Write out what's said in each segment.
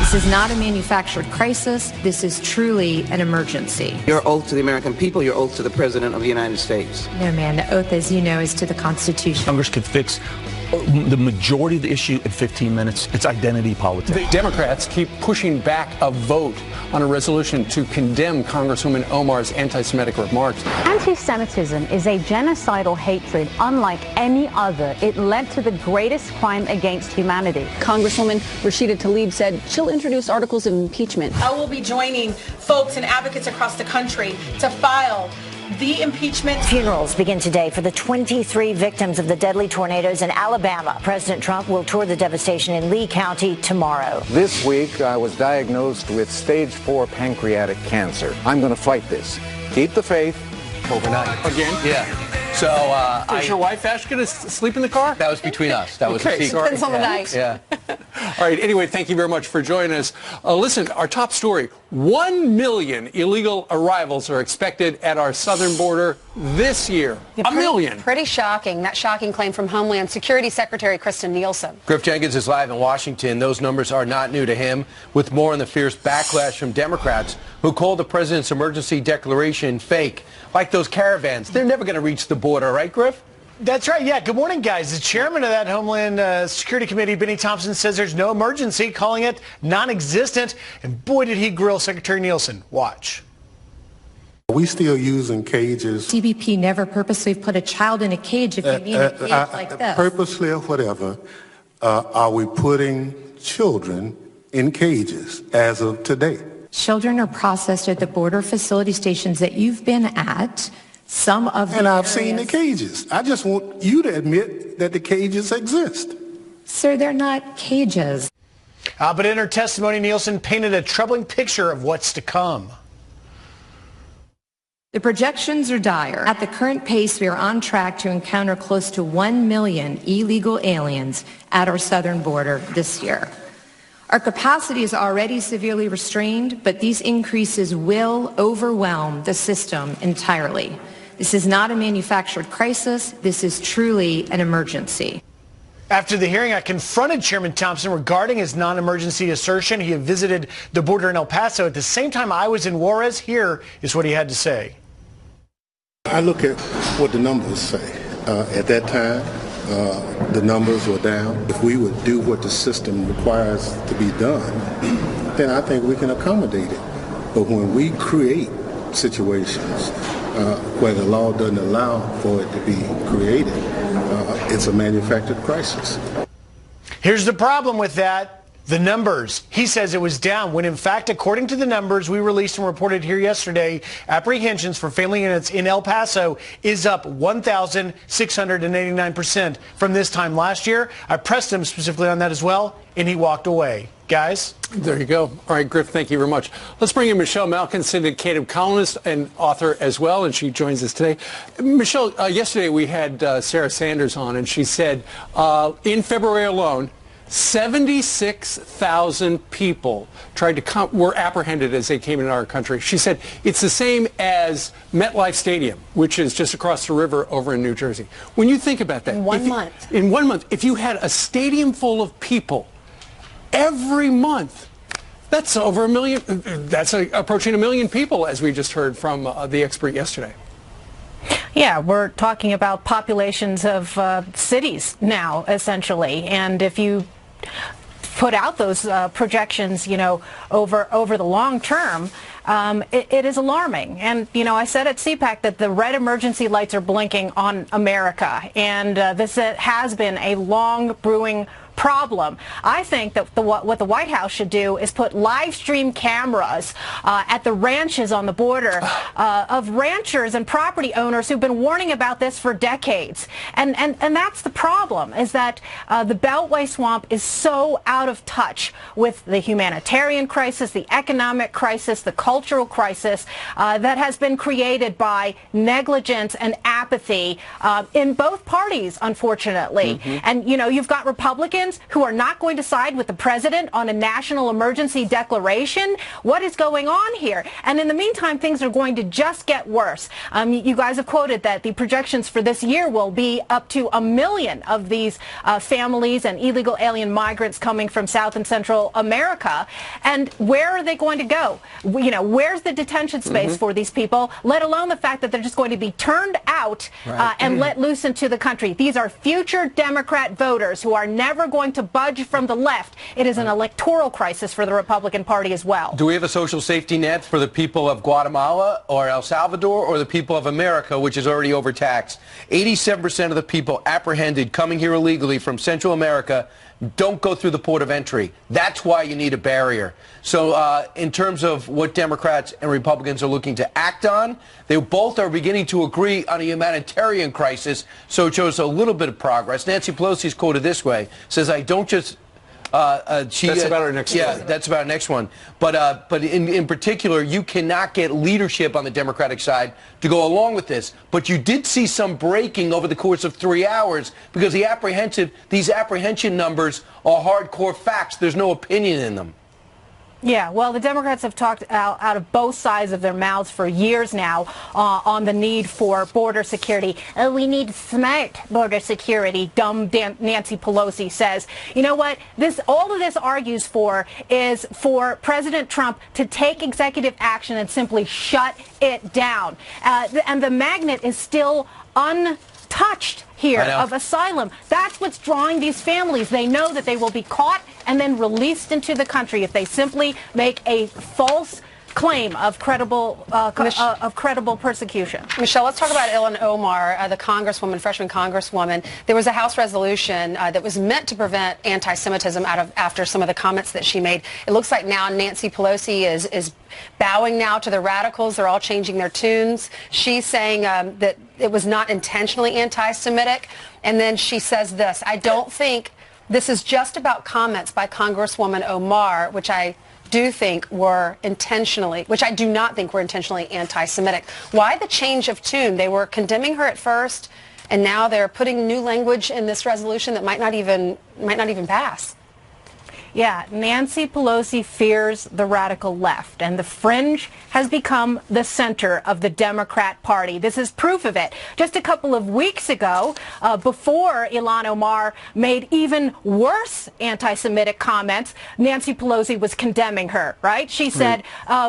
This is not a manufactured crisis. This is truly an emergency. Your oath to the American people, your oath to the President of the United States. No, man, the oath, as you know, is to the Constitution. Congress could fix the majority of the issue in 15 minutes. It's identity politics. The Democrats keep pushing back a vote on a resolution to condemn Congresswoman Omar's anti-Semitic remarks. Anti-Semitism is a genocidal hatred unlike any other. It led to the greatest crime against humanity. Congresswoman Rashida Tlaib said she'll introduce articles of impeachment. I will be joining folks and advocates across the country to file the impeachment. Funerals begin today for the 23 victims of the deadly tornadoes in Alabama. President Trump will tour the devastation in Lee County tomorrow. This week, I was diagnosed with stage 4 pancreatic cancer. I'm going to fight this. Keep the faith. Overnight. Again? Yeah. So, is your wife Ash going to sleep in the car? That was between us. That was okay, a secret. Depends on the night. Yeah. All right. Anyway, thank you very much for joining us. Listen, our top story: 1 million illegal arrivals are expected at our southern border this year. Yeah, a million. Pretty shocking. That shocking claim from Homeland Security Secretary Kristen Nielsen. Griff Jenkins is live in Washington. Those numbers are not new to him, with more on the fierce backlash from Democrats who called the president's emergency declaration fake. Like those caravans, they're never going to reach the border, right, Griff? That's right, yeah. Good morning, guys. The chairman of that Homeland Security Committee, Benny Thompson, says there's no emergency, calling it non-existent. And boy, did he grill Secretary Nielsen. Watch. We still using cages. CBP never purposely put a child in a cage if you mean a cage like this. Purposely or whatever, are we putting children in cages as of today? Children are processed at the border facility stations that you've been at. Some of them. And I've seen the cages. I just want you to admit that the cages exist. Sir, they're not cages. But in her testimony, Nielsen painted a troubling picture of what's to come. The projections are dire. At the current pace, we are on track to encounter close to 1 million illegal aliens at our southern border this year. Our capacity is already severely restrained, but these increases will overwhelm the system entirely. This is not a manufactured crisis. This is truly an emergency. After the hearing, I confronted Chairman Thompson regarding his non-emergency assertion. He had visited the border in El Paso. At the same time I was in Juarez. Here is what he had to say. I look at what the numbers say. At that time, the numbers were down. If we would do what the system requires to be done, then I think we can accommodate it. But when we create situations where the law doesn't allow for it to be created, it's a manufactured crisis. Here's the problem with that. The numbers. He says it was down when, in fact, according to the numbers we released and reported here yesterday, apprehensions for family units in El Paso is up 1,689% from this time last year. I pressed him specifically on that as well, and he walked away. Guys? There you go. All right, Griff, thank you very much. Let's bring in Michelle Malkin, syndicated columnist and author as well, and she joins us today. Michelle, yesterday we had Sarah Sanders on, and she said in February alone, 76,000 people were apprehended as they came into our country. She said it's the same as MetLife Stadium, which is just across the river over in New Jersey. When you think about that, in 1 month. In 1 month, if you had a stadium full of people every month, that's over 1 million. That's approaching 1 million people, as we just heard from the expert yesterday. Yeah, we're talking about populations of cities now, essentially. And if you put out those projections, you know, over the long term, it is alarming. And, you know, I said at CPAC that the red emergency lights are blinking on America. And this has been a long brewing problem. I think that what the White House should do is put live stream cameras at the ranches on the border of ranchers and property owners who've been warning about this for decades. And that's the problem, is that the Beltway swamp is so out of touch with the humanitarian crisis, the economic crisis, the cultural crisis that has been created by negligence and apathy in both parties, unfortunately. And, you know, you've got Republicans Republicans who are not going to side with the president on a national emergency declaration? What is going on here? And in the meantime, things are going to just get worse. You guys have quoted that the projections for this year will be up to 1 million of these families and illegal alien migrants coming from South and Central America. And where are they going to go? You know, where's the detention space for these people, let alone the fact that they're just going to be turned out and let loose into the country. These are future Democrat voters who are never going to budge from the left. It is an electoral crisis for the Republican Party as well. Do we have a social safety net for the people of Guatemala or El Salvador or the people of America, which is already overtaxed? 87% of the people apprehended coming here illegally from Central America don't go through the port of entry. That's why you need a barrier. So in terms of what Democrats and Republicans are looking to act on, they both are beginning to agree on a humanitarian crisis, so it shows a little bit of progress. Nancy Pelosi is quoted this way, says, I don't just... that's about our next one. Yeah, that's about our next one. But in particular, you cannot get leadership on the Democratic side to go along with this. But you did see some breaking over the course of 3 hours because these apprehension numbers are hardcore facts. There's no opinion in them. Yeah, well, the Democrats have talked out of both sides of their mouths for years now on the need for border security. We need smart border security, dumb Nancy Pelosi says. You know what? All of this argues for is for President Trump to take executive action and simply shut it down. And the magnet is still untouched here of asylum. That's what's drawing these families. They know that they will be caught and then released into the country if they simply make a false claim of credible persecution. Michelle, let's talk about Ilhan Omar, the freshman congresswoman. There was a House resolution that was meant to prevent anti-Semitism after some of the comments that she made. It looks like now Nancy Pelosi is bowing now to the radicals. They're all changing their tunes. She's saying that it was not intentionally anti-Semitic. And then she says this, I don't think this is just about comments by Congresswoman Omar, which I do not think were intentionally anti-Semitic. Why the change of tune? They were condemning her at first, and now they're putting new language in this resolution that might not even pass. Yeah, Nancy Pelosi fears the radical left, and the fringe has become the center of the Democrat Party. This is proof of it. Just a couple of weeks ago, before Ilhan Omar made even worse anti-Semitic comments, Nancy Pelosi was condemning her, right? She said,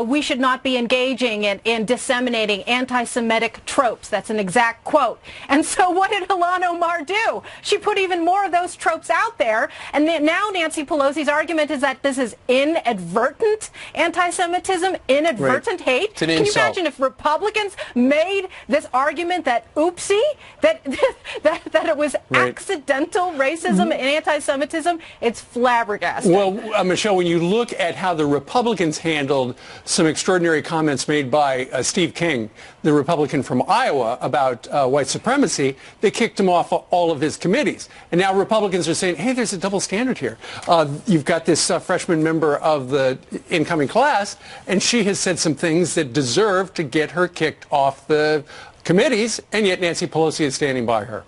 we should not be engaging in disseminating anti-Semitic tropes. That's an exact quote. And so what did Ilhan Omar do? She put even more of those tropes out there, and now Nancy Pelosi's argument is that this is inadvertent anti-Semitism, inadvertent hate. Can you imagine if Republicans made this argument that oopsie, that it was accidental racism and anti-Semitism? It's flabbergasting. Well, Michelle, when you look at how the Republicans handled some extraordinary comments made by Steve King, the Republican from Iowa, about white supremacy, they kicked him off all of his committees. And now Republicans are saying, hey, there's a double standard here. You've got this freshman member of the incoming class, and she has said some things that deserve to get her kicked off the committees, and yet Nancy Pelosi is standing by her.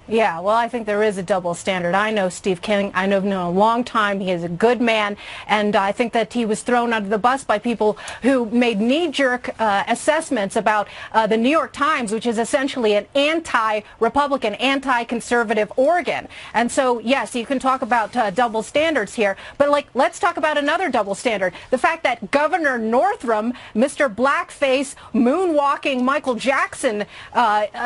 Yeah, well, I think there is a double standard. I know Steve King. I know him a long time. He is a good man, and I think that he was thrown under the bus by people who made knee-jerk assessments about the New York Times, which is essentially an anti-Republican, anti-conservative organ. And so, yes, you can talk about double standards here, but let's talk about another double standard. The fact that Governor Northam, Mr. Blackface, moonwalking Michael Jackson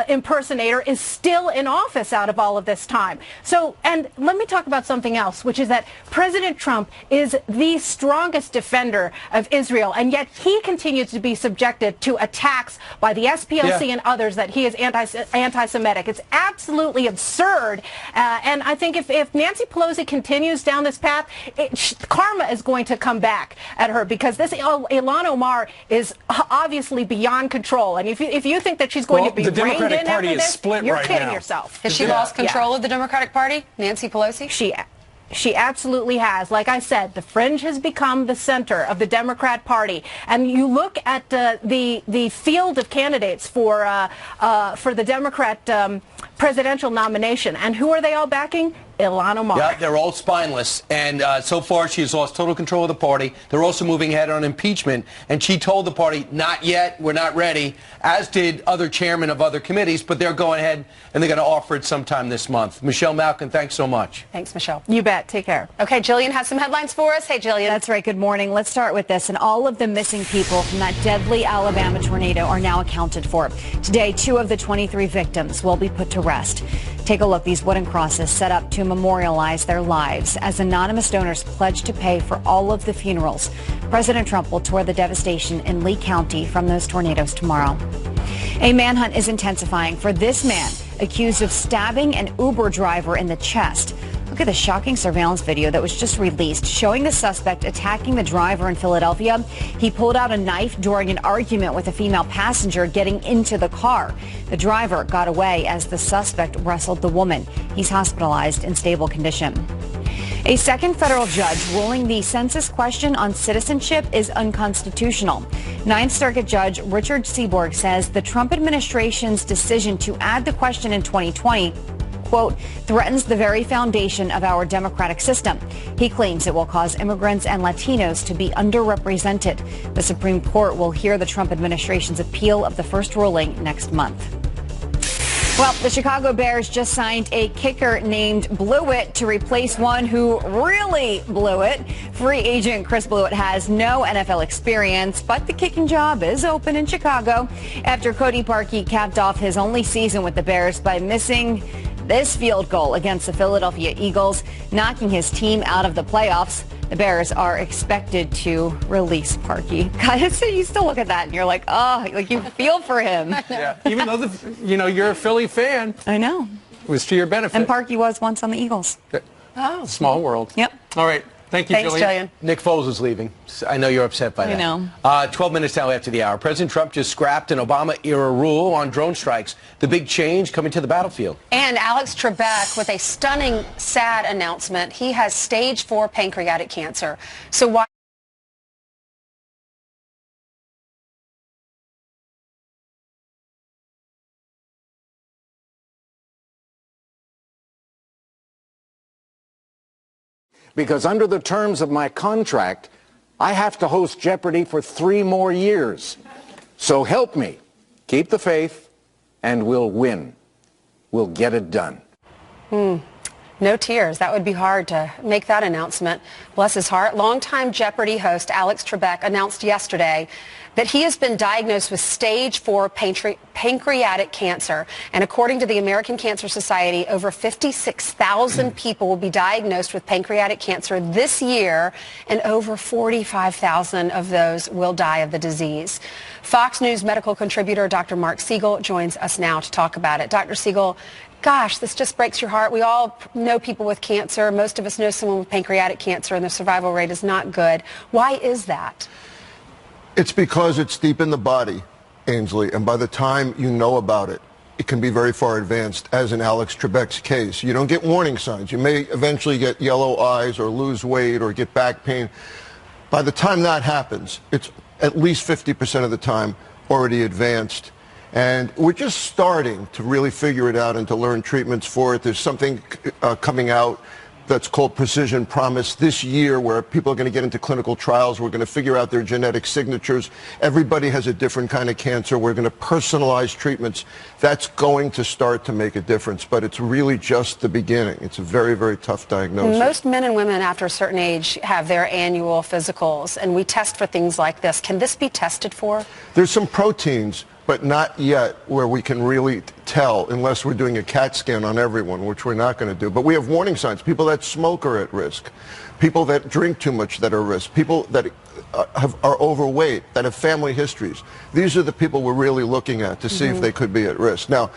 impersonator, is still in office out of all of this time. So, and let me talk about something else, which is that President Trump is the strongest defender of Israel, and yet he continues to be subjected to attacks by the SPLC and others that he is anti-Semitic. It's absolutely absurd, and I think if Nancy Pelosi continues down this path, karma is going to come back at her, because this Ilhan Omar is obviously beyond control, and if you think that she's going to be the reined Democratic in Party after is this, split you're right kidding now. yourself. Has she lost control of the Democratic Party, Nancy Pelosi? She absolutely has. Like I said, the fringe has become the center of the Democrat Party. And you look at the field of candidates for the Democrat presidential nomination, and who are they all backing? Ilhan Omar. Yeah, they're all spineless. And so far, she's lost total control of the party. They're also moving ahead on impeachment. And she told the party, not yet, we're not ready, as did other chairmen of other committees. But they're going ahead, and they're going to offer it sometime this month. Michelle Malkin, thanks so much. Thanks, Michelle. You bet. Take care. Okay, Jillian has some headlines for us. Hey, Jillian. That's right. Good morning. Let's start with this. And all of the missing people from that deadly Alabama tornado are now accounted for. Today, 2 of the 23 victims will be put to rest. Take a look. These wooden crosses set up to memorialize their lives as anonymous donors pledge to pay for all of the funerals. President Trump will tour the devastation in Lee County from those tornadoes tomorrow. A manhunt is intensifying for this man accused of stabbing an Uber driver in the chest. Look at the shocking surveillance video that was just released showing the suspect attacking the driver in Philadelphia. He pulled out a knife during an argument with a female passenger getting into the car. The driver got away as the suspect wrestled the woman. He's hospitalized in stable condition. A second federal judge ruling the census question on citizenship is unconstitutional. Ninth Circuit Judge Richard Seaborg says the Trump administration's decision to add the question in 2020 quote, threatens the very foundation of our democratic system. He claims it will cause immigrants and Latinos to be underrepresented. The Supreme Court will hear the Trump administration's appeal of the first ruling next month. Well, the Chicago Bears just signed a kicker named Blewett to replace one who really blew it. Free agent Chris Blewett has no NFL experience, but the kicking job is open in Chicago after Cody Parkey capped off his only season with the Bears by missing this field goal against the Philadelphia Eagles, knocking his team out of the playoffs. The Bears are expected to release Parkey. God, so you still look at that and you're like, oh, like you feel for him. Yeah, even though you're a Philly fan. I know. It was to your benefit. And Parkey was once on the Eagles. Oh, small world. Yep. All right. Thank you, Thanks, Jillian. Nick Foles is leaving. I know you're upset by that. I know. 12 minutes now after the hour. President Trump just scrapped an Obama-era rule on drone strikes. The big change coming to the battlefield. And Alex Trebek with a stunning, sad announcement. He has stage 4 pancreatic cancer. So why? Because under the terms of my contract, I have to host Jeopardy for 3 more years. So help me. Keep the faith, and we'll win. We'll get it done. No tears. That would be hard to make that announcement. Bless his heart. Longtime Jeopardy host Alex Trebek announced yesterday that he has been diagnosed with stage 4 pancreatic cancer. And according to the American Cancer Society, over 56,000 people will be diagnosed with pancreatic cancer this year, and over 45,000 of those will die of the disease. Fox News medical contributor Dr. Mark Siegel joins us now to talk about it. Dr. Siegel, gosh, this just breaks your heart. We all know people with cancer. Most of us know someone with pancreatic cancer, and the survival rate is not good. Why is that? It's because it's deep in the body, Ainsley, and by the time you know about it, it can be very far advanced, as in Alex Trebek's case. You don't get warning signs. You may eventually get yellow eyes or lose weight or get back pain. By the time that happens, it's at least 50% of the time already advanced. And we're just starting to really figure it out and to learn treatments for it. There's something coming out that's called Precision Promise this year, where people are going to get into clinical trials. We're going to figure out their genetic signatures. Everybody has a different kind of cancer. We're going to personalize treatments. That's going to start to make a difference, but it's really just the beginning. It's a very, very tough diagnosis. Most men and women after a certain age have their annual physicals, and we test for things like this. Can this be tested for? There's some proteins, but not yet where we can really tell, unless we're doing a CAT scan on everyone, which we're not going to do. But we have warning signs. People that smoke are at risk. People that drink too much that are at risk. People that are overweight, that have family histories. These are the people we're really looking at to see if they could be at risk. Now,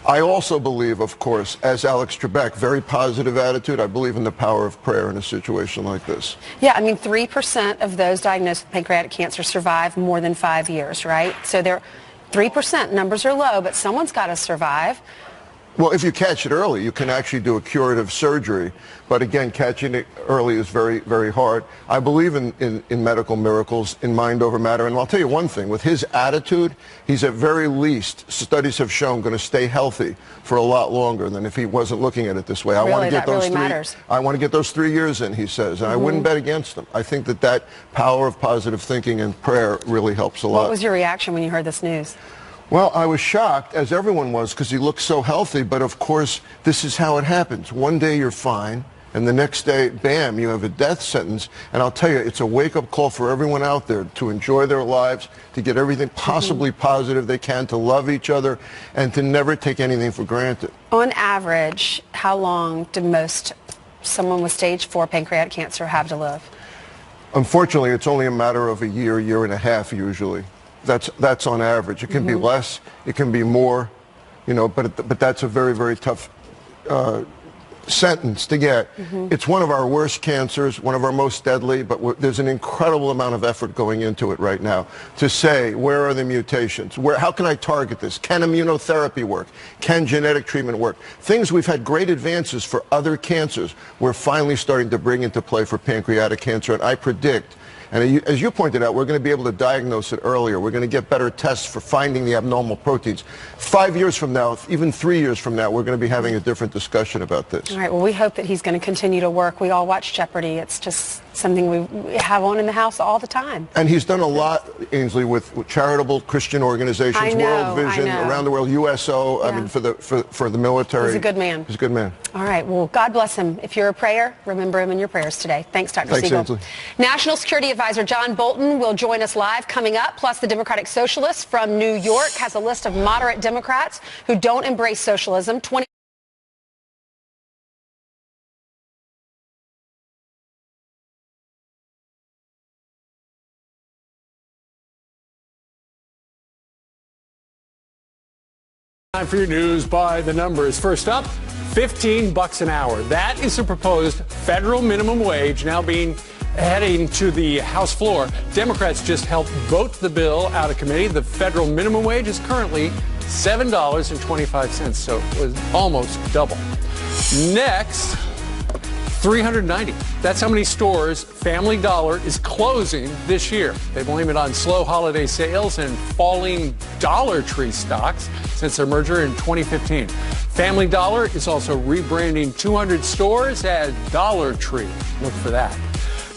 I also believe, of course, as Alex Trebek, very positive attitude. I believe in the power of prayer in a situation like this. Yeah, I mean, 3% of those diagnosed with pancreatic cancer survive more than 5 years, right? So they're 3%. Numbers are low, but someone's got to survive. Well, if you catch it early, you can actually do a curative surgery. But again, catching it early is very, very hard. I believe in medical miracles, in mind over matter. And I'll tell you one thing, with his attitude, he's at very least, studies have shown, going to stay healthy for a lot longer than if he wasn't looking at it this way. Really, I want to get that those really matters. I want to get those 3 years in, he says. And I wouldn't bet against him. I think that power of positive thinking and prayer really helps a lot. What was your reaction when you heard this news? Well, I was shocked, as everyone was, because he looked so healthy. But, of course, this is how it happens. One day you're fine, and the next day, bam, you have a death sentence. And I'll tell you, it's a wake-up call for everyone out there to enjoy their lives, to get everything possibly positive they can, to love each other, and to never take anything for granted. On average, how long do someone with stage 4 pancreatic cancer have to live? Unfortunately, it's only a matter of a year and a half usually. That's on average. It can be less, it can be more, but that's a very, very tough sentence to get. It's one of our worst cancers, one of our most deadly, but there's an incredible amount of effort going into it right now to say, where are the mutations? How can I target this? Can immunotherapy work? Can genetic treatment work? Things we've had great advances for other cancers, we're finally starting to bring into play for pancreatic cancer, and I predict, and as you pointed out, we're going to be able to diagnose it earlier. We're going to get better tests for finding the abnormal proteins. 5 years from now, even 3 years from now, we're going to be having a different discussion about this. All right, well, we hope that he's going to continue to work. We all watch Jeopardy. It's just something we have on in the house all the time. And he's done a lot, Ainsley, with charitable Christian organizations, World Vision, around the world, USO, I mean, for the military. He's a good man. He's a good man. All right, well, God bless him. If you're a prayer, remember him in your prayers today. Thanks, Dr. Thanks, Siegel. Ainsley. National Security Advisor John Bolton will join us live coming up. Plus, the Democratic Socialists from New York has a list of moderate Democrats who don't embrace socialism. Time for your news by the numbers. First up, $15 an hour. That is the proposed federal minimum wage now heading to the House floor. Democrats just helped vote the bill out of committee. The federal minimum wage is currently $7.25, so it was almost double. Next, 390. That's how many stores Family Dollar is closing this year. They blame it on slow holiday sales and falling Dollar Tree stocks since their merger in 2015. Family Dollar is also rebranding 200 stores as Dollar Tree. Look for that.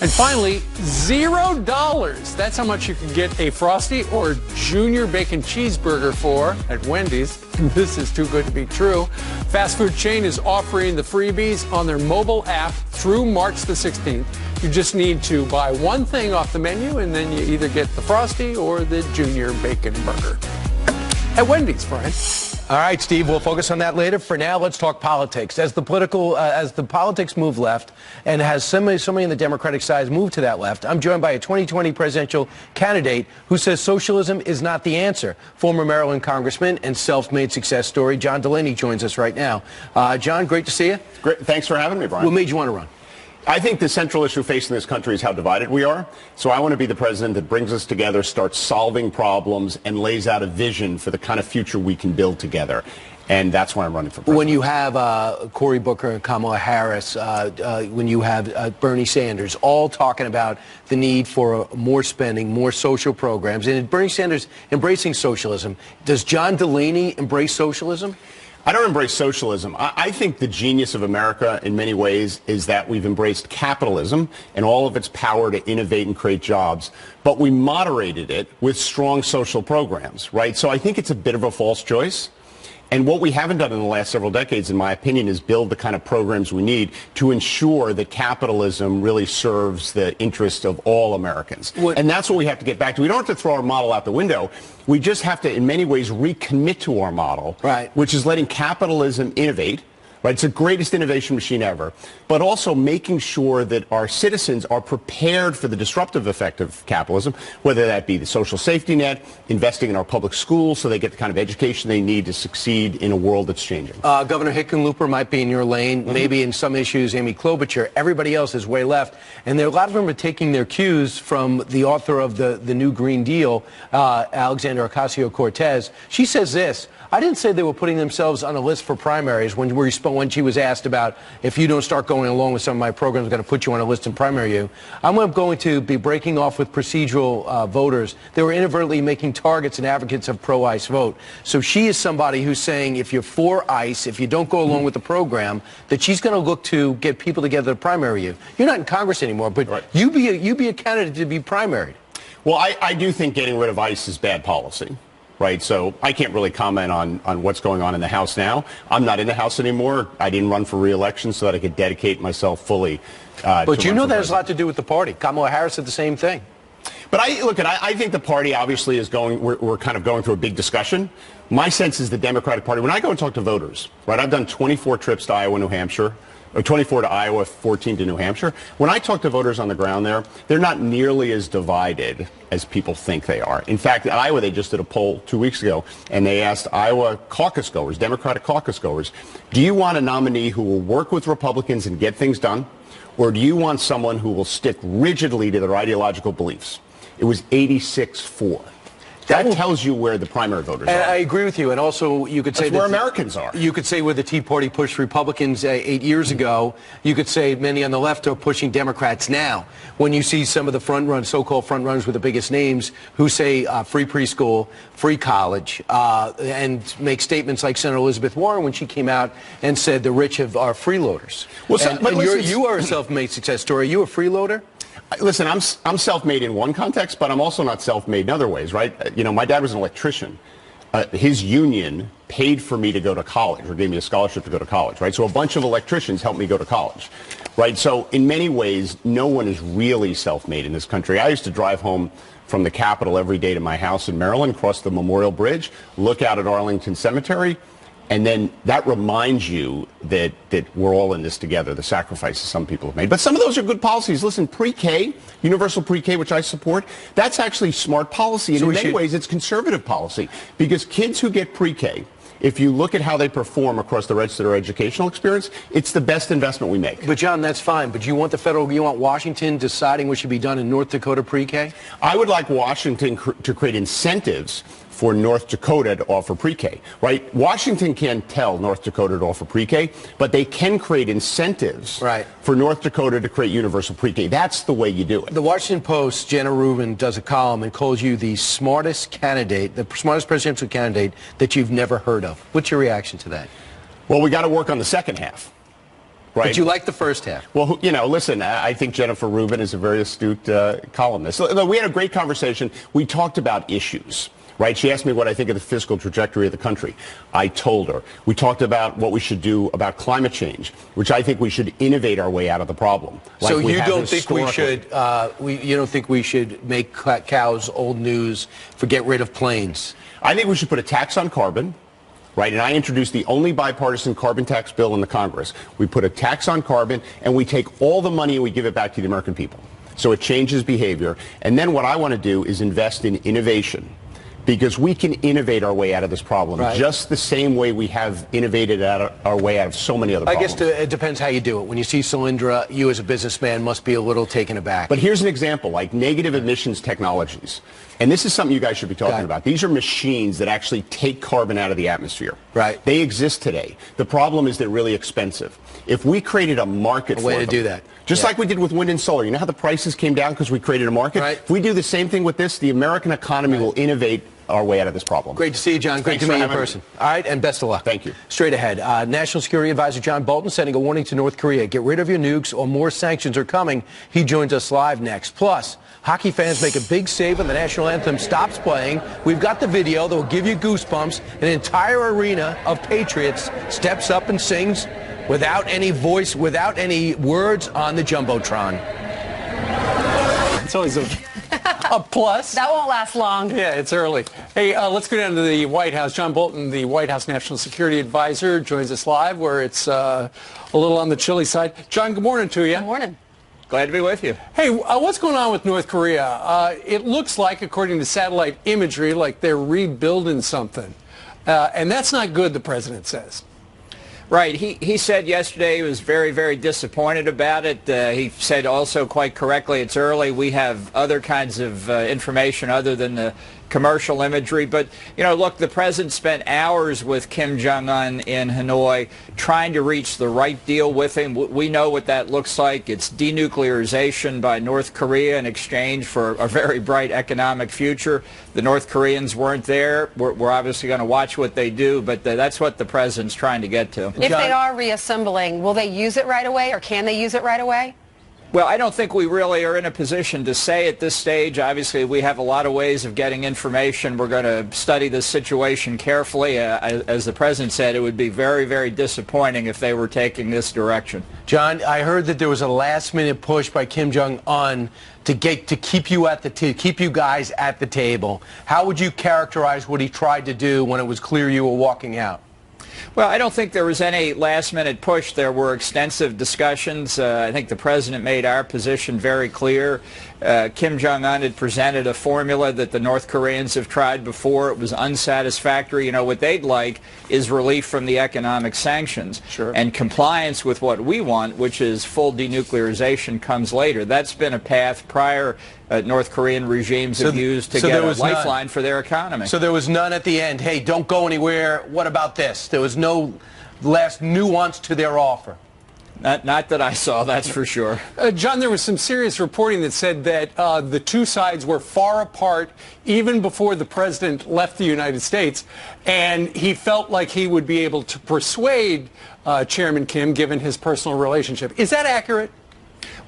And finally, $0. That's how much you can get a Frosty or Junior Bacon Cheeseburger for at Wendy's. This is too good to be true. Fast food chain is offering the freebies on their mobile app through March the 16th. You just need to buy one thing off the menu, and then you either get the Frosty or the Junior Bacon Burger. At Wendy's, Brian. All right, Steve, we'll focus on that later. For now, let's talk politics. As the politics move left, and has so many on the Democratic side move to that left, I'm joined by a 2020 presidential candidate who says socialism is not the answer. Former Maryland Congressman and self-made success story, John Delaney, joins us right now. John, great to see you. Great. Thanks for having me, Brian. What made you want to run? I think the central issue facing this country is how divided we are. So I want to be the president that brings us together, starts solving problems, and lays out a vision for the kind of future we can build together. And that's why I'm running for president. When you have Cory Booker and Kamala Harris, when you have Bernie Sanders, all talking about the need for more spending, more social programs, and Bernie Sanders embracing socialism, does John Delaney embrace socialism? I don't embrace socialism. I think the genius of America in many ways is that we've embraced capitalism and all of its power to innovate and create jobs, but we moderated it with strong social programs, right? So I think it's a bit of a false choice. And what we haven't done in the last several decades, in my opinion, is build the kind of programs we need to ensure that capitalism really serves the interest of all Americans. And that's what we have to get back to. We don't have to throw our model out the window. We just have to, in many ways, recommit to our model, right, which is letting capitalism innovate. Right, it's the greatest innovation machine ever, but also making sure that our citizens are prepared for the disruptive effect of capitalism, whether that be the social safety net, investing in our public schools so they get the kind of education they need to succeed in a world that's changing. Governor Hickenlooper might be in your lane, maybe in some issues Amy Klobuchar. Everybody else is way left, and a lot of them are taking their cues from the author of the new Green Deal, Alexandria Ocasio-Cortez. She says this: I didn't say they were putting themselves on a list for primaries when she was asked about if you don't start going along with some of my programs, I'm going to put you on a list and primary you. I'm going to be breaking off with procedural voters. They were inadvertently making targets and advocates of pro-ICE vote. So she is somebody who's saying if you're for ICE, if you don't go along with the program, that she's going to look to get people together to primary you. You're not in Congress anymore, but you be a candidate to be primaried. Well, I do think getting rid of ICE is bad policy, right? So I can't really comment on what's going on in the House now. I'm not in the House anymore. I didn't run for re-election so that I could dedicate myself fully. But you know that has a lot to do with the party. Kamala Harris said the same thing. But I think the party obviously is we're kind of going through a big discussion. My sense is the Democratic Party, when I go and talk to voters, right, I've done 24 trips to Iowa, New Hampshire, or 24 to Iowa, 14 to New Hampshire. When I talk to voters on the ground there, they're not nearly as divided as people think they are. In fact, in Iowa, they just did a poll 2 weeks ago, and they asked Iowa caucus goers, Democratic caucus goers, do you want a nominee who will work with Republicans and get things done, or do you want someone who will stick rigidly to their ideological beliefs? It was 86-4. That tells you where the primary voters are. I agree with you. And also, you could say that's where Americans are. You could say where the Tea Party pushed Republicans 8 years ago. You could say many on the left are pushing Democrats now. When you see some of the so-called front runners with the biggest names who say free preschool, free college, and make statements like Senator Elizabeth Warren when she came out and said the rich are freeloaders. Well, you are a self-made success story. Are you a freeloader? Listen, I'm self-made in one context, but I'm also not self-made in other ways, right? You know, my dad was an electrician. His union paid for me to go to college, or gave me a scholarship to go to college, right? So a bunch of electricians helped me go to college, right? So in many ways, no one is really self-made in this country. I used to drive home from the Capitol every day to my house in Maryland, cross the Memorial Bridge, look out at Arlington Cemetery, and then that reminds you that we're all in this together, the sacrifices some people have made. But some of those are good policies. Listen, pre-K, universal pre-K, which I support, that's actually smart policy. And in many ways, it's conservative policy. Because kids who get pre-K, if you look at how they perform across the rest of their educational experience, it's the best investment we make. But, John, that's fine. But you want Washington deciding what should be done in North Dakota pre-K? I would like Washington to create incentives for North Dakota to offer pre-K, right? Washington can't tell North Dakota to offer pre-K, but they can create incentives for North Dakota to create universal pre-K. That's the way you do it. The Washington Post, Jenna Rubin, does a column and calls you the smartest candidate, the smartest presidential candidate that you've never heard of. What's your reaction to that? Well, we got to work on the second half. Right. But you like the first half. Well, you know, listen, I think Jennifer Rubin is a very astute columnist. So, we had a great conversation. We talked about issues. Right? She asked me what I think of the fiscal trajectory of the country. I told her. We talked about what we should do about climate change, which I think we should innovate our way out of the problem. So you don't think we should? You don't think we should make cows old news? Get rid of planes? I think we should put a tax on carbon. Right, and I introduced the only bipartisan carbon tax bill in the Congress. We put a tax on carbon, and we take all the money and we give it back to the American people. So it changes behavior. And then what I want to do is invest in innovation. Because we can innovate our way out of this problem just the same way we have innovated our way out of so many other problems. I guess it depends how you do it. When you see Solyndra, you as a businessman must be a little taken aback. But here's an example, like negative emissions technologies. And this is something you guys should be talking about. These are machines that actually take carbon out of the atmosphere. Right. They exist today. The problem is they're really expensive. If we created a market for them, to do that. Just like we did with wind and solar. You know how the prices came down because we created a market? Right. If we do the same thing with this, the American economy will innovate our way out of this problem. Great to see you, John. Great to meet you in person. All right, and best of luck. Thank you. Straight ahead, National Security Advisor John Bolton sending a warning to North Korea. Get rid of your nukes or more sanctions are coming. He joins us live next. Plus, hockey fans make a big save when the national anthem stops playing. We've got the video that will give you goosebumps. An entire arena of Patriots steps up and sings without any voice, without any words on the Jumbotron. It's always a plus. That won't last long. Yeah, it's early. Hey, let's go down to the White House. John Bolton, the White House National Security Advisor, joins us live where it's a little on the chilly side. John, good morning to you. Good morning. Glad to be with you. Hey, what's going on with North Korea? It looks like, according to satellite imagery, like they're rebuilding something. And that's not good, the president says. Right. He said yesterday he was very, very disappointed about it. He said also quite correctly it's early. We have other kinds of information other than the commercial imagery. But, you know, look, the president spent hours with Kim Jong-un in Hanoi trying to reach the right deal with him. We know what that looks like. It's denuclearization by North Korea in exchange for a very bright economic future. The North Koreans weren't there. We're obviously going to watch what they do, but that's what the president's trying to get to. If they are reassembling, will they use it right away, or can they use it right away? Well, I don't think we really are in a position to say at this stage. Obviously, we have a lot of ways of getting information. We're going to study this situation carefully. As the president said, it would be very, very disappointing if they were taking this direction. John, I heard that there was a last-minute push by Kim Jong-un to keep you guys at the table. How would you characterize what he tried to do when it was clear you were walking out? Well, I don't think there was any last-minute push. There were extensive discussions. I think the president made our position very clear. Kim Jong-un had presented a formula that the North Koreans have tried before. It was unsatisfactory. You know, what they'd like is relief from the economic sanctions. Sure. And compliance with what we want, which is full denuclearization, comes later. That's been a path prior North Korean regimes have used to get a lifeline for their economy. So there was none at the end. Hey, don't go anywhere. What about this? There was no last nuance to their offer. Not that I saw, that's for sure. John, there was some serious reporting that said that the two sides were far apart even before the president left the United States, and he felt like he would be able to persuade Chairman Kim, given his personal relationship. Is that accurate?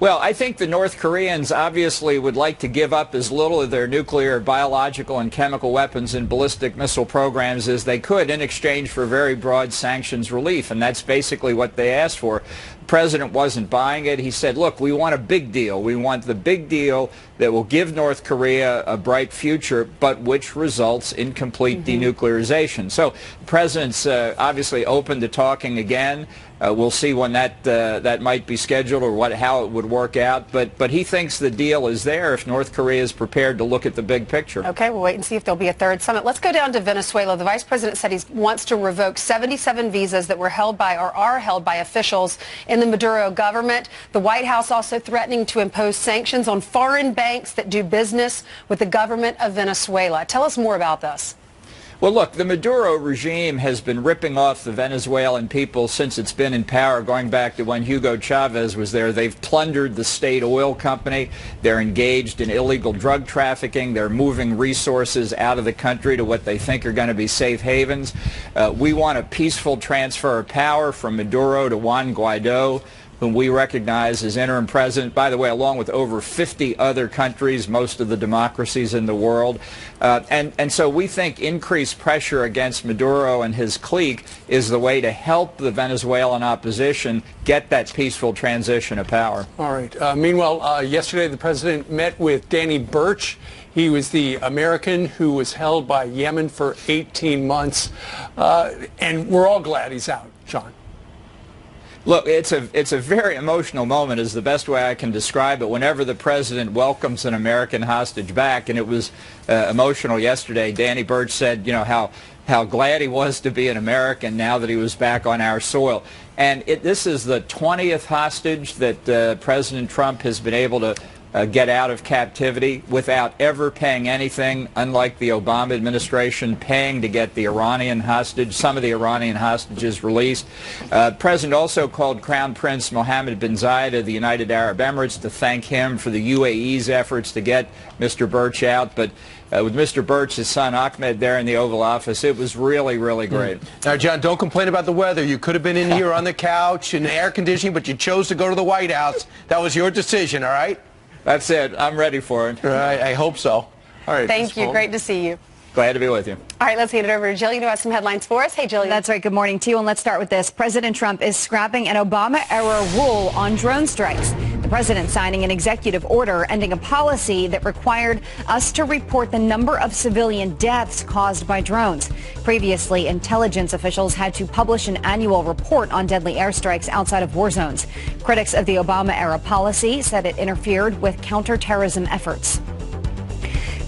Well, I think the North Koreans obviously would like to give up as little of their nuclear, biological, and chemical weapons and ballistic missile programs as they could in exchange for very broad sanctions relief, and that's basically what they asked for. The president wasn't buying it. He said, look, we want a big deal. We want the big deal that will give North Korea a bright future, but which results in complete denuclearization. So the president's obviously open to talking again. We'll see when that might be scheduled or how it would work out. But he thinks the deal is there if North Korea is prepared to look at the big picture. Okay, we'll wait and see if there'll be a third summit. Let's go down to Venezuela. The vice president said he wants to revoke 77 visas that were held by or are held by officials in the Maduro government. The White House also threatening to impose sanctions on foreign banks that do business with the government of Venezuela. Tell us more about this. Well, look, the Maduro regime has been ripping off the Venezuelan people since it's been in power, going back to when Hugo Chavez was there. They've plundered the state oil company. They're engaged in illegal drug trafficking. They're moving resources out of the country to what they think are going to be safe havens. We want a peaceful transfer of power from Maduro to Juan Guaido, whom we recognize as interim president, by the way, along with over 50 other countries, most of the democracies in the world. And so we think increased pressure against Maduro and his clique is the way to help the Venezuelan opposition get that peaceful transition of power. All right. Meanwhile, yesterday the president met with Danny Birch. He was the American who was held by Yemen for 18 months. And we're all glad he's out, John. Look, it's a very emotional moment is the best way I can describe it. Whenever the president welcomes an American hostage back, and it was emotional yesterday, Danny Birch said, you know, how glad he was to be an American now that he was back on our soil. And this is the 20th hostage that President Trump has been able to get out of captivity without ever paying anything, unlike the Obama administration paying to get the Iranian hostage, some of the Iranian hostages released. The president also called Crown Prince Mohammed bin Zayed of the United Arab Emirates to thank him for the UAE's efforts to get Mr. Birch out. But with Mr. Birch, his son Ahmed there in the Oval Office, it was really, really great. Now, John, don't complain about the weather. You could have been in here on the couch in air conditioning, but you chose to go to the White House. That was your decision, all right? That's it. I'm ready for it. All right, I hope so. All right. Thank you. Great to see you. Glad to be with you. All right, let's hand it over to Jillian, who has some headlines for us. Hey, Jillian. That's right. Good morning to you. And let's start with this. President Trump is scrapping an Obama-era rule on drone strikes. The president signing an executive order ending a policy that required us to report the number of civilian deaths caused by drones. Previously, intelligence officials had to publish an annual report on deadly airstrikes outside of war zones. Critics of the Obama-era policy said it interfered with counterterrorism efforts.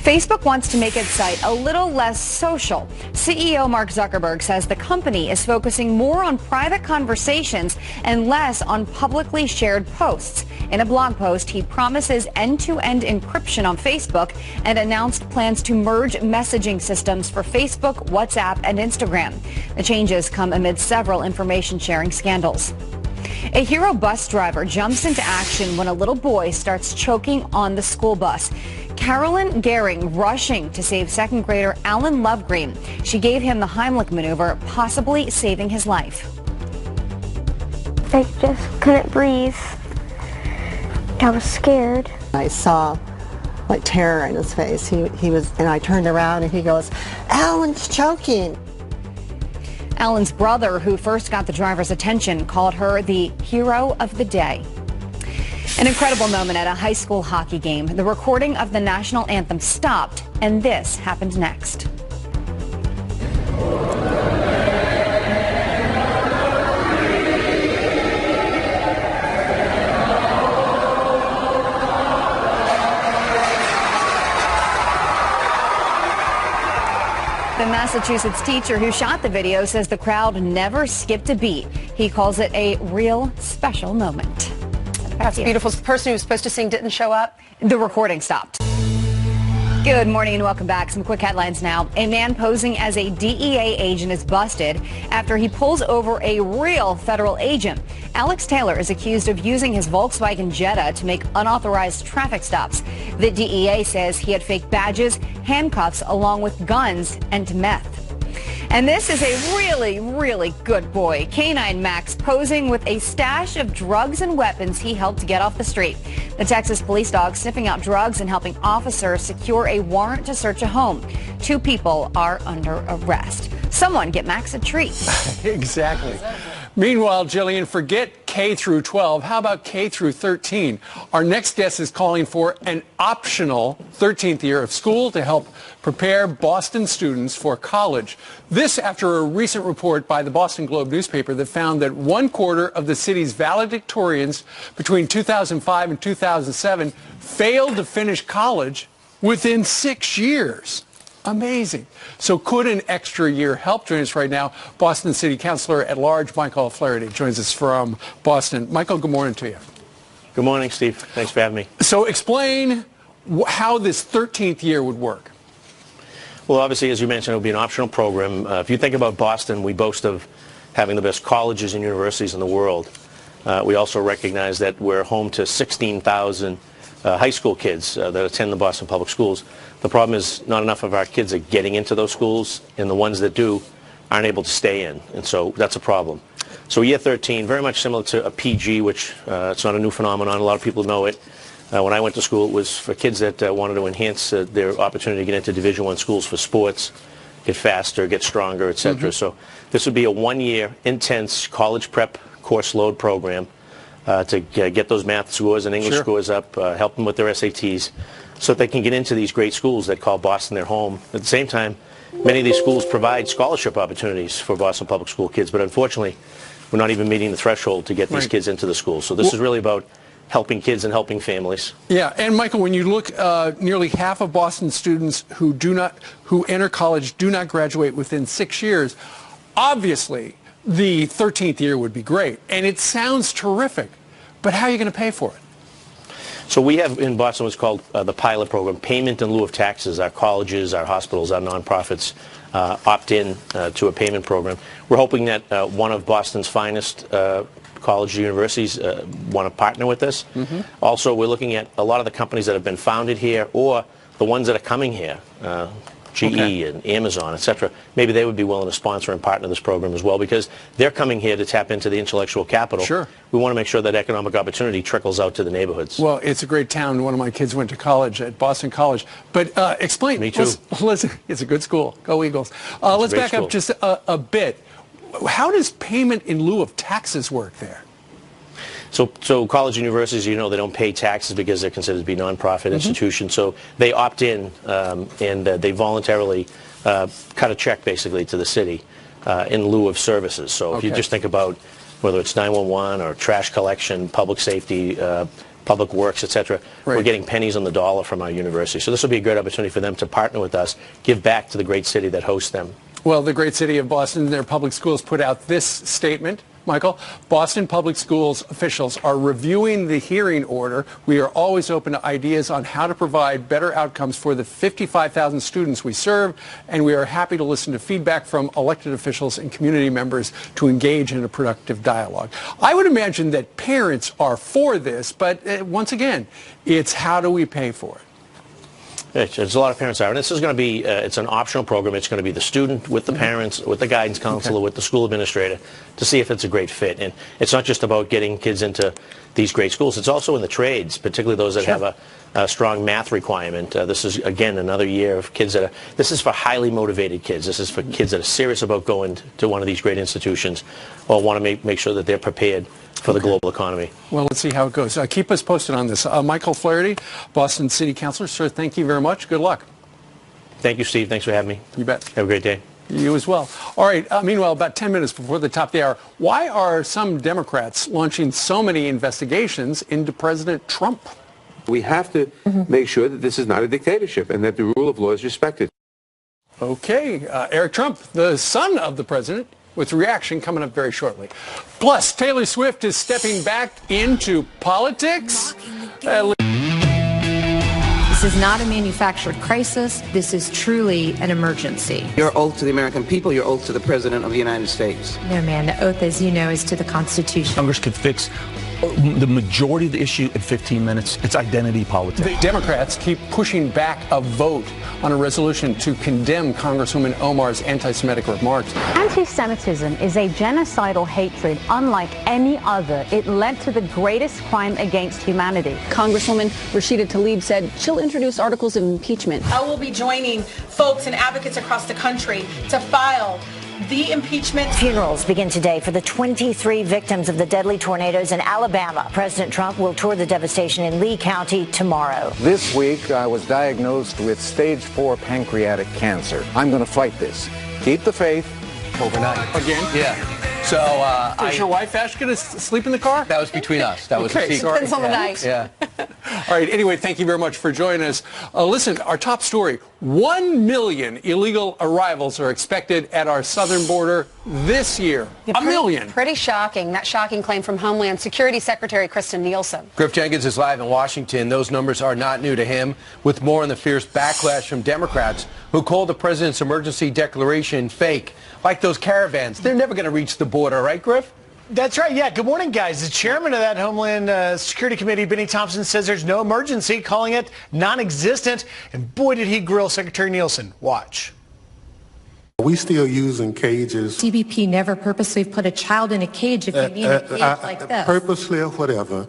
Facebook wants to make its site a little less social. CEO Mark Zuckerberg says the company is focusing more on private conversations and less on publicly shared posts. In a blog post, he promises end-to-end encryption on Facebook and announced plans to merge messaging systems for Facebook, WhatsApp, and Instagram. The changes come amid several information sharing scandals. A hero bus driver jumps into action when a little boy starts choking on the school bus. Carolyn Gehring rushing to save second grader Alan Lovegreen. She gave him the Heimlich maneuver, possibly saving his life. I just couldn't breathe. I was scared. I saw like terror in his face. He was, and I turned around and he goes, "Alan's choking." Alan's brother, who first got the driver's attention, called her the hero of the day. An incredible moment at a high school hockey game. The recording of the national anthem stopped, and this happened next. The Massachusetts teacher who shot the video says the crowd never skipped a beat. He calls it a real special moment. That's beautiful. The person who was supposed to sing didn't show up. The recording stopped. Good morning and welcome back. Some quick headlines now. A man posing as a DEA agent is busted after he pulls over a real federal agent. Alex Taylor is accused of using his Volkswagen Jetta to make unauthorized traffic stops. The DEA says he had fake badges, handcuffs, along with guns and meth. And this is a really, really good boy. Canine Max posing with a stash of drugs and weapons he helped to get off the street. The Texas police dog sniffing out drugs and helping officers secure a warrant to search a home. 2 people are under arrest. Someone get Max a treat. Exactly. Meanwhile, Jillian, forget K through 12. How about K through 13? Our next guest is calling for an optional 13th year of school to help prepare Boston students for college. This after a recent report by the Boston Globe newspaper that found that 1/4 of the city's valedictorians between 2005 and 2007 failed to finish college within 6 years. Amazing. So could an extra year help? Join us right now, Boston City Councilor at Large, Michael Flaherty, joins us from Boston. Michael, good morning to you. Good morning, Steve. Thanks for having me. So explain how this 13th year would work. Well, obviously, as you mentioned, it will be an optional program. If you think about Boston, we boast of having the best colleges and universities in the world. We also recognize that we're home to 16,000 high school kids that attend the Boston Public Schools. The problem is not enough of our kids are getting into those schools, and the ones that do aren't able to stay in, and so that's a problem. So year 13, very much similar to a PG, which it's not a new phenomenon. A lot of people know it. When I went to school, it was for kids that wanted to enhance their opportunity to get into Division I schools for sports, get faster, get stronger, etc. So this would be a 1-year intense college prep course load program to get those math scores and English scores up, help them with their SATs, so that they can get into these great schools that call Boston their home. At the same time, many of these schools provide scholarship opportunities for Boston Public School kids, but unfortunately, we're not even meeting the threshold to get these kids into the schools. So this is really about helping kids and helping families. Yeah, and Michael, when you look, nearly half of Boston students who enter college do not graduate within 6 years. Obviously, the 13th year would be great, and it sounds terrific, but how are you going to pay for it? So we have in Boston what's called the pilot program, payment in lieu of taxes. Our colleges, our hospitals, our nonprofits opt in to a payment program. We're hoping that one of Boston's finest colleges, universities want to partner with this. Also, we're looking at a lot of the companies that have been founded here or the ones that are coming here, GE and Amazon, etc. Maybe they would be willing to sponsor and partner this program as well, because they're coming here to tap into the intellectual capital. Sure. We want to make sure that economic opportunity trickles out to the neighborhoods. Well, it's a great town. One of my kids went to college at Boston College. But explain. Me too. Listen, it's a good school. Go Eagles. Let's back up just a bit. How does payment in lieu of taxes work there? So college universities, you know, they don't pay taxes because they're considered to be nonprofit institutions. So they opt in and they voluntarily cut a check basically to the city in lieu of services. So if you just think about whether it's 911 or trash collection, public safety, public works, etc. We're getting pennies on the dollar from our university. So this will be a great opportunity for them to partner with us, give back to the great city that hosts them. Well, the great city of Boston, their public schools put out this statement. Michael, Boston Public Schools officials are reviewing the hearing order. We are always open to ideas on how to provide better outcomes for the 55,000 students we serve, and we are happy to listen to feedback from elected officials and community members to engage in a productive dialogue. I would imagine that parents are for this, but once again, it's how do we pay for it? There's a lot of parents are, and this is going to be, it's an optional program. It's going to be the student with the parents, with the guidance counselor, with the school administrator, to see if it's a great fit. And it's not just about getting kids into these great schools. It's also in the trades, particularly those that have a strong math requirement. This is, again, another year of kids that are, this is for highly motivated kids. This is for kids that are serious about going to one of these great institutions or want to make sure that they're prepared for the global economy. Well, let's see how it goes. Keep us posted on this. Michael Flaherty, Boston City Councilor. Sir, thank you very much. Good luck. Thank you, Steve. Thanks for having me. You bet. Have a great day. You as well. All right. Meanwhile, about 10 minutes before the top of the hour, why are some Democrats launching so many investigations into President Trump? We have to make sure that this is not a dictatorship and that the rule of law is respected. Okay. Eric Trump, the son of the president, with reaction coming up very shortly. Plus, Taylor Swift is stepping back into politics. This is not a manufactured crisis. This is truly an emergency. Your oath to the American people, your oath to the President of the United States. No, man, the oath, as you know, is to the Constitution. Congress could fix the majority of the issue in 15 minutes. It's identity politics. The Democrats keep pushing back a vote on a resolution to condemn Congresswoman Omar's anti-Semitic remarks. Anti-Semitism is a genocidal hatred unlike any other. It led to the greatest crime against humanity. Congresswoman Rashida Tlaib said she'll introduce articles of impeachment. I will be joining folks and advocates across the country to file the impeachment. Funerals begin today for the 23 victims of the deadly tornadoes in Alabama. President Trump will tour the devastation in Lee County tomorrow. This week, I was diagnosed with stage 4 pancreatic cancer. I'm going to fight this. Keep the faith. Overnight. Again? Yeah. So, is your wife asking to sleep in the car? That was between us. That was a secret. Depends on the night. Yeah. All right. Anyway, thank you very much for joining us. Listen, our top story, 1 million illegal arrivals are expected at our southern border this year. Yeah, a million. Pretty shocking. That shocking claim from Homeland Security Secretary Kristen Nielsen. Griff Jenkins is live in Washington. Those numbers are not new to him, with more on the fierce backlash from Democrats who called the president's emergency declaration fake. Like those caravans. They're never going to reach the border, right, Griff? That's right. Yeah. Good morning, guys. The chairman of that Homeland Security Committee, Benny Thompson, says there's no emergency, calling it non-existent. And boy, did he grill Secretary Nielsen. Watch. We still using cages. CBP never purposely put a child in a cage if you need a cage like this. Purposely or whatever,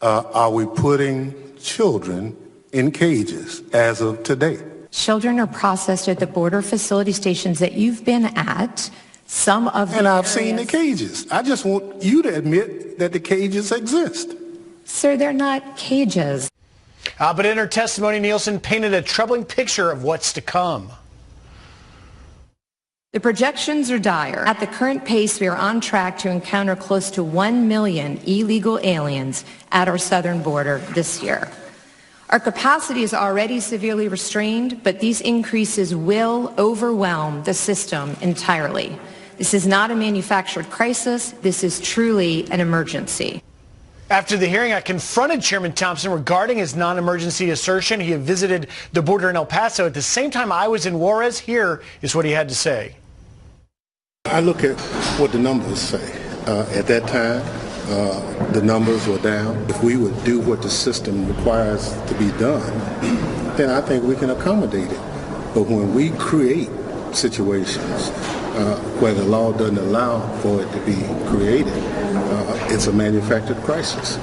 are we putting children in cages as of today? Children are processed at the border facility stations that you've been at. Some of the And I've seen the cages. I just want you to admit that the cages exist. Sir, they're not cages. But in her testimony, Nielsen painted a troubling picture of what's to come. The projections are dire. At the current pace, we are on track to encounter close to 1 million illegal aliens at our southern border this year. Our capacity is already severely restrained, but these increases will overwhelm the system entirely. This is not a manufactured crisis. This is truly an emergency. After the hearing, I confronted Chairman Thompson regarding his non-emergency assertion. He had visited the border in El Paso. At the same time I was in Juarez. Here is what he had to say. I look at what the numbers say. At that time, the numbers were down. If we would do what the system requires to be done, then I think we can accommodate it. But when we create situations where the law doesn't allow for it to be created, it's a manufactured crisis.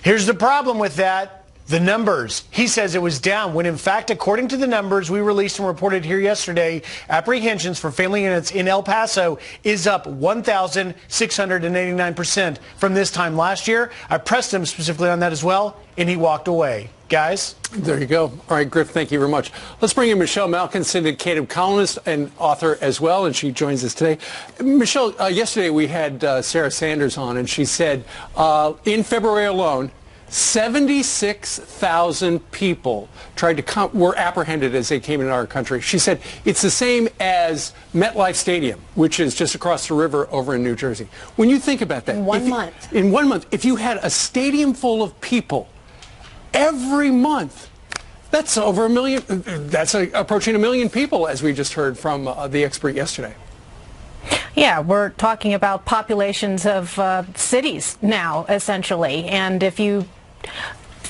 Here's the problem with that. The numbers. He says it was down when, in fact, according to the numbers we released and reported here yesterday, apprehensions for family units in El Paso is up 1,689% from this time last year. I pressed him specifically on that as well, and he walked away. Guys? There you go. All right, Griff, thank you very much. Let's bring in Michelle Malkin, syndicated columnist and author as well, and she joins us today. Michelle, yesterday we had Sarah Sanders on, and she said in February alone, 76,000 people were apprehended as they came into our country. She said it's the same as MetLife Stadium, which is just across the river over in New Jersey. When you think about that, in 1 month, if you had a stadium full of people every month, that's over 1 million. That's approaching 1 million people, as we just heard from the expert yesterday. Yeah, we're talking about populations of cities now, essentially, and if you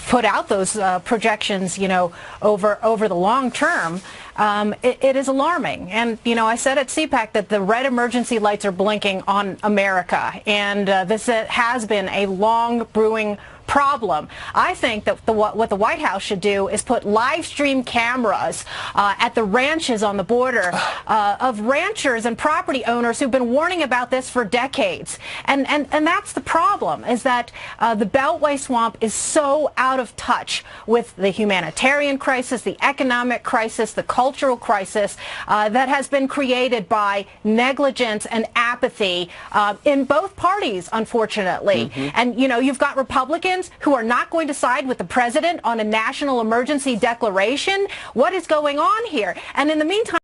put out those projections, you know, over the long term, it is alarming. And, you know, I said at CPAC that the red emergency lights are blinking on America, and this has been a long brewing problem. I think that what the White House should do is put live stream cameras at the ranches on the border of ranchers and property owners who've been warning about this for decades. And that's the problem, is that the Beltway swamp is so out of touch with the humanitarian crisis, the economic crisis, the cultural crisis that has been created by negligence and apathy in both parties, unfortunately. And, you know, you've got Republicans who are not going to side with the president on a national emergency declaration. What is going on here? And in the meantime,